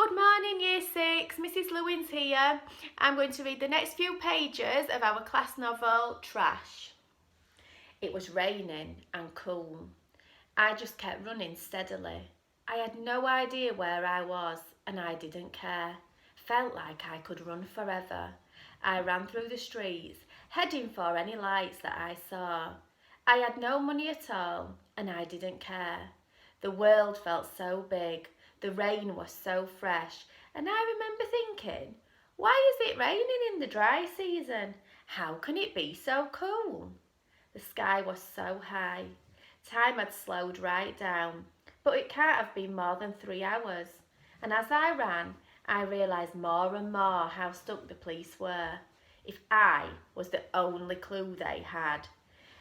Good morning, Year 6. Mrs. Lewins here. I'm going to read the next few pages of our class novel, Trash. It was raining and cool. I just kept running steadily. I had no idea where I was and I didn't care. Felt like I could run forever. I ran through the streets, heading for any lights that I saw. I had no money at all and I didn't care. The world felt so big. The rain was so fresh, and I remember thinking, why is it raining in the dry season? How can it be so cool? The sky was so high. Time had slowed right down, but it can't have been more than 3 hours. And as I ran, I realised more and more how stuck the police were. If I was the only clue they had.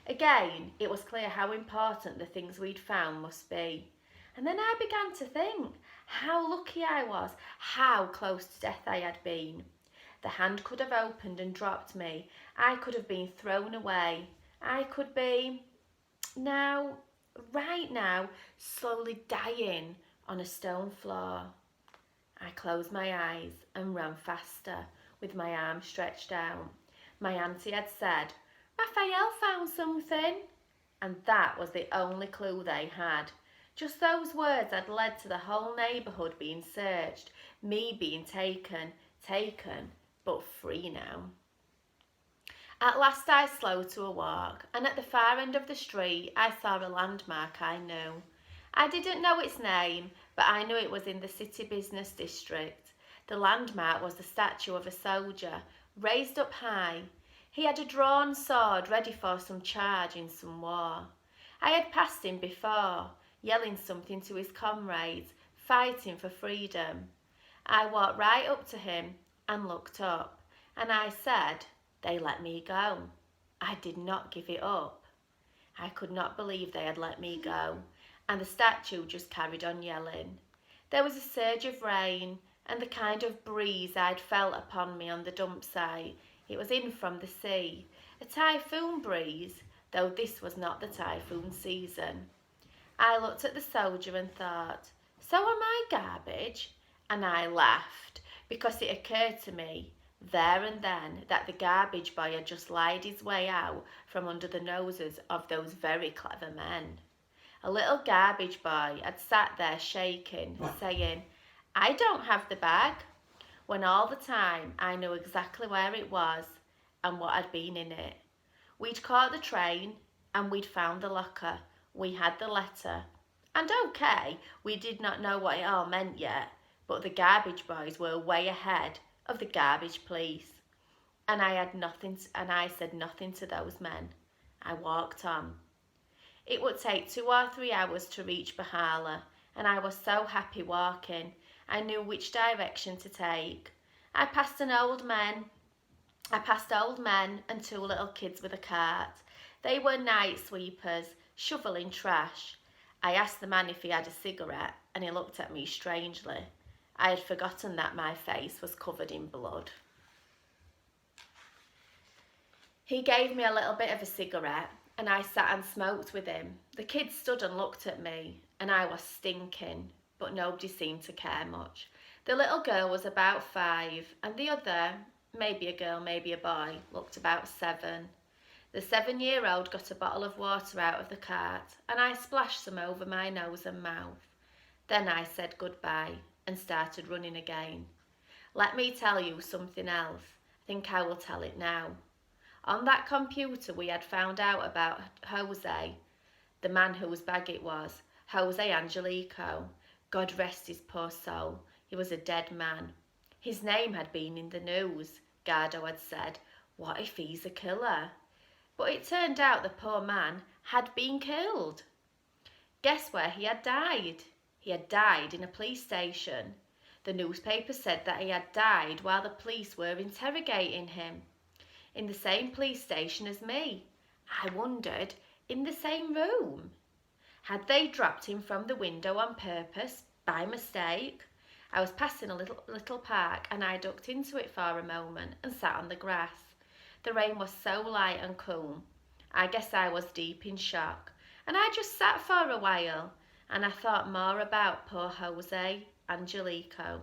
Again, it was clear how important the things we'd found must be. And then I began to think how lucky I was, how close to death I had been. The hand could have opened and dropped me. I could have been thrown away. I could be, right now, slowly dying on a stone floor. I closed my eyes and ran faster with my arms stretched out. My auntie had said, "Raphael found something." And that was the only clue they had. Just those words had led to the whole neighbourhood being searched, me being taken, but free now. At last I slowed to a walk, and at the far end of the street I saw a landmark I knew. I didn't know its name, but I knew it was in the city business district. The landmark was the statue of a soldier, raised up high. He had a drawn sword ready for some charge in some war. I had passed him before, yelling something to his comrades, fighting for freedom. I walked right up to him and looked up, and I said, "They let me go." I did not give it up. I could not believe they had let me go, and the statue just carried on yelling. There was a surge of rain, and the kind of breeze I'd felt upon me on the dump site. It was in from the sea, a typhoon breeze, though this was not the typhoon season. I looked at the soldier and thought, so am I garbage? And I laughed, because it occurred to me there and then that the garbage boy had just lied his way out from under the noses of those very clever men. A little garbage boy had sat there shaking, saying, "I don't have the bag," when all the time I knew exactly where it was and what had been in it. We'd caught the train and we'd found the locker. We had the letter. And okay, we did not know what it all meant yet, but the garbage boys were way ahead of the garbage police. And I said nothing to those men. I walked on. It would take 2 or 3 hours to reach Bahala, and I was so happy walking. I knew which direction to take. I passed old men and 2 little kids with a cart. They were night sweepers, shoveling trash. I asked the man if he had a cigarette, and he looked at me strangely. I had forgotten that my face was covered in blood. He gave me a little bit of a cigarette, and I sat and smoked with him. The kids stood and looked at me, and I was stinking, but nobody seemed to care much. The little girl was about 5, and the other, maybe a girl, maybe a boy, looked about 7. The 7-year-old got a bottle of water out of the cart, and I splashed some over my nose and mouth. Then I said goodbye and started running again. Let me tell you something else. I think I will tell it now. On that computer we had found out about Jose, the man whose bag it was, Jose Angelico. God rest his poor soul. He was a dead man. His name had been in the news. Gardo had said, "What if he's a killer?" But it turned out the poor man had been killed. Guess where he had died? He had died in a police station. The newspaper said that he had died while the police were interrogating him. In the same police station as me. I wondered, in the same room. Had they dropped him from the window on purpose, by mistake? I was passing a little park and I ducked into it for a moment and sat on the grass. The rain was so light and cool. I guess I was deep in shock, and I just sat for a while, and I thought more about poor Jose Angelico.